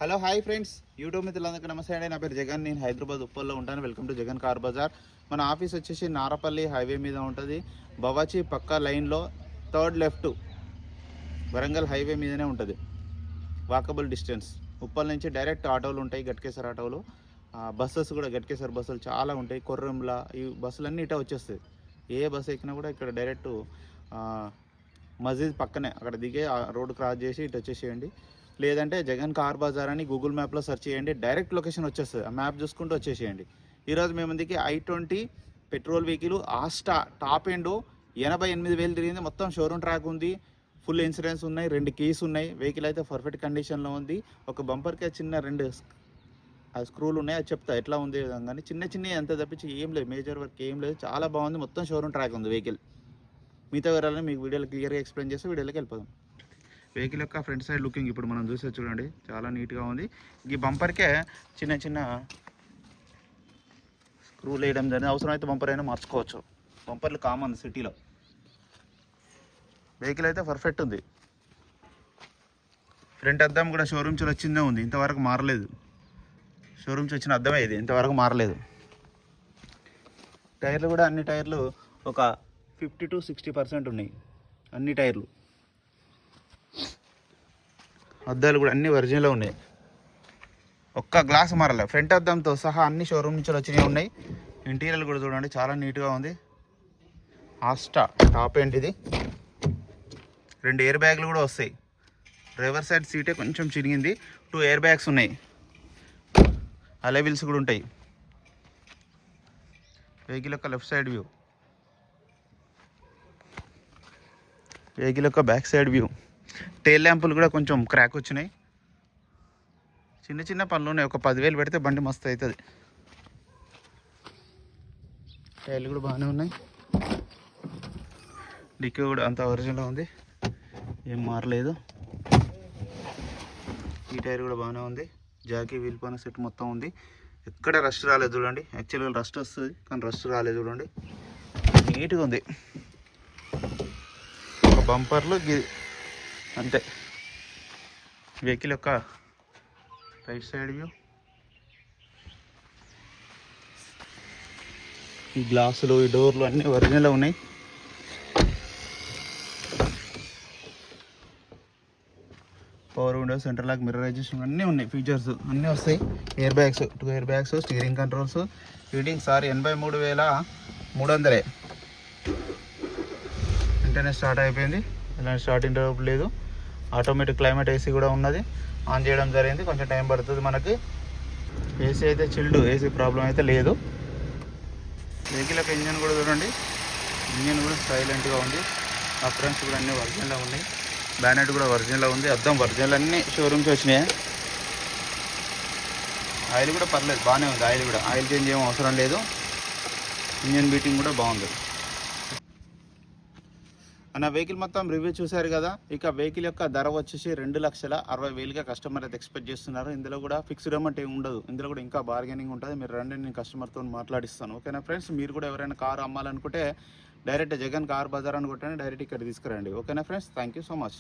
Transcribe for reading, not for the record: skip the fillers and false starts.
Hello hi friends, YouTube మిత్రులందరికీ నమస్తే అండి. నా పేరు జగన్, నేను హైదరాబాద్ ఉప్పల్లో ఉంటాను. Welcome to Jagan car Bazaar. మన ఆఫీస్ వచ్చేసి నారపల్లి హైవే మీద ఉంటుంది. బవాచి పక్క లైన్లో థర్డ్ లెఫ్ట్ వరంగల్ హైవే మీదనే ఉంటుంది. Walkable distance. ఉప్పల్ నుంచి డైరెక్ట్ ఆటోలు ఉంటాయి, గట్కేసర్ ఆటోలు. బస్సెస్ కూడా గట్కేసర్ బస్సులు చాలా ఉంటాయి. కొర్రంలా ఈ బస్సులన్నీ ఇటా వచ్చేస్తాయి. ఏ బస్సు ఎక్కినా కూడా ఇక్కడ డైరెక్ట్ మస్జిద్ పక్కనే అక్కడ దిగే రోడ్డు క్రాస్ చేసి ఇటు వచ్చేసేయండి. లేదంటే జగన్ కార్ బజార్ అని గూగుల్ మ్యాప్లో సెర్చ్ చేయండి, డైరెక్ట్ లొకేషన్ వచ్చేస్తుంది. ఆ మ్యాప్ చూసుకుంటూ వచ్చేసేయండి. ఈరోజు మేము ముందుకి i20 petrol vehicle Asta top end 88,000 తిరిగింది. మొత్తం షోరూమ్ ట్రాక్ ఉంది, ఫుల్ ఇన్సూరెన్స్ ఉన్నాయి, 2 కీస్ ఉన్నాయి. వెహికల్ అయితే పర్ఫెక్ట్ కండిషన్లో ఉంది. ఒక బంపర్కే చిన్న 2 స్క్రూలు ఉన్నాయి, అది చెప్తా ఎట్లా ఉంది విధంగా. చిన్న ఎంత తప్పించి ఏం లేదు, మేజర్ వర్క్ ఏం లేదు. చాలా బాగుంది, మొత్తం షోరూమ్ ట్రాక్ ఉంది వెహికల్. మిగతా వివరాలని మీకు వీడియోలో క్లియర్గా ఎక్స్ప్లెయిన్ చేస్తే వీడియోలోకి వెళ్ళిపోదాం. వెహికల్ యొక్క ఫ్రంట్ సైడ్ లుకింగ్ ఇప్పుడు మనం చూసే చూడండి, చాలా నీట్గా ఉంది. ఈ బంపర్కే చిన్న స్క్రూలు వేయడం జరిగింది. అవసరమైతే బంపర్ అయినా మార్చుకోవచ్చు. బంపర్లు కామన్ సిటీలో. వెహికల్ అయితే పర్ఫెక్ట్ ఉంది. ఫ్రంట్ అద్దం కూడా షోరూమ్ నుంచి వచ్చిందే ఉంది, ఇంతవరకు మారలేదు. షోరూమ్ నుంచి వచ్చిన అద్దమే ఇది, ఇంతవరకు మారలేదు. టైర్లు కూడా అన్ని టైర్లు ఒక 50 to 60% ఉన్నాయి, అన్ని టైర్లు. అద్దాలు కూడా అన్ని ఒరిజినల్ ఉన్నాయి, ఒక్క గ్లాస్ మారలే. ఫ్రంట్ అద్దంతో సహా అన్ని షోరూమ్ నుంచి వచ్చినవి ఉన్నాయి. ఇంటీరియర్ కూడా చూడండి, చాలా నీట్గా ఉంది. ఆస్టా టాప్ ఎండ్ ఇది. 2 ఎయిర్ బ్యాగ్లు కూడా వస్తాయి. డ్రైవర్ సైడ్ సీటే కొంచెం చిరిగింది. 2 ఎయిర్ బ్యాగ్స్ ఉన్నాయి. అలైవిల్స్ కూడా ఉంటాయి. వెహికల్ యొక్క లెఫ్ట్ సైడ్ వ్యూ, వెహికల్ యొక్క బ్యాక్ సైడ్ వ్యూ. టైల్ ల్యాంపులు కూడా కొంచెం క్రాక్ వచ్చినాయి. చిన్న పనులు ఉన్నాయి. ఒక 10,000 పెడితే బండి మస్తు అవుతుంది. టైర్లు కూడా బాగానే ఉన్నాయి. డిక్కీ కూడా అంత ఒరిజినల్గా ఉంది, ఏం మారలేదు. ఈ టైర్ కూడా బాగానే ఉంది. జాకీ వీల్ పైన సెట్ మొత్తం ఉంది. ఎక్కడ రస్ట్ రాలేదు చూడండి. యాక్చువల్గా రస్ట్ వస్తుంది కానీ రస్ట్ రాలేదు చూడండి, నీట్గా ఉంది. ఒక బంపర్లు అంతే. వెహికల్ యొక్క రైట్ సైడ్ వ్యూ. ఈ గ్లాసులు, ఈ డోర్లు అన్నీ ఒరిజినల్ ఉన్నాయి. పవర్ విండో, సెంటర్ లాక్, మిర్రరైజేషన్ అన్నీ ఉన్నాయి. ఫీచర్స్ అన్నీ వస్తాయి. Air bags, 2 air bags, steering controls. Reading 83,300. వెంటనే స్టార్ట్ అయిపోయింది, ఎలాంటి స్టార్టింగ్ డౌట్ లేదు. ఆటోమేటిక్ క్లైమేట్ ఏసీ కూడా ఉన్నది, ఆన్ చేయడం జరిగింది. కొంచెం టైం పడుతుంది మనకి. ఏసీ అయితే చిల్డ్, ఏసీ ప్రాబ్లం అయితే లేదు. వెహికల్ యొక్క ఇంజన్ కూడా చూడండి, ఇంజన్ కూడా సైలెంట్గా ఉంది. అప్రెన్స్ కూడా అన్నీ ఒరిజినల్గా ఉన్నాయి. బ్యానెట్ కూడా ఒరిజినల్గా ఉంది. అద్దం ఒరిజినల్, అన్నీ షోరూమ్కి వచ్చినాయి. ఆయిల్ కూడా పర్లేదు, బాగానే ఉంది. ఆయిల్ చేంజ్ ఏం అవసరం లేదు. ఇంజన్ బీటింగ్ కూడా బాగుంది. నా వెహికల్ మొత్తం రివ్యూ చూశారు కదా. ఇక వెహికల్ యొక్క ధర వచ్చేసి 2,60,000గా కస్టమర్ అయితే ఎక్స్పెక్ట్ చేస్తున్నారు. ఇందులో కూడా ఫిక్స్డ్ అమౌంట్ ఏమి ఉండదు, ఇందులో కూడా ఇంకా బార్గెనింగ్ ఉంటుంది. మీరు రండి, నేను కస్టమర్తో మాట్లాడిస్తాను. ఓకేనా ఫ్రెండ్స్, మీరు కూడా ఎవరైనా కారు అమ్మాలనుకుంటే డైరెక్ట్ జగన్ కార్ బజార్ అని కొట్టండి, డైరెక్ట్ ఇక్కడ తీసుకురండి. ఓకేనా friends, thank you so much.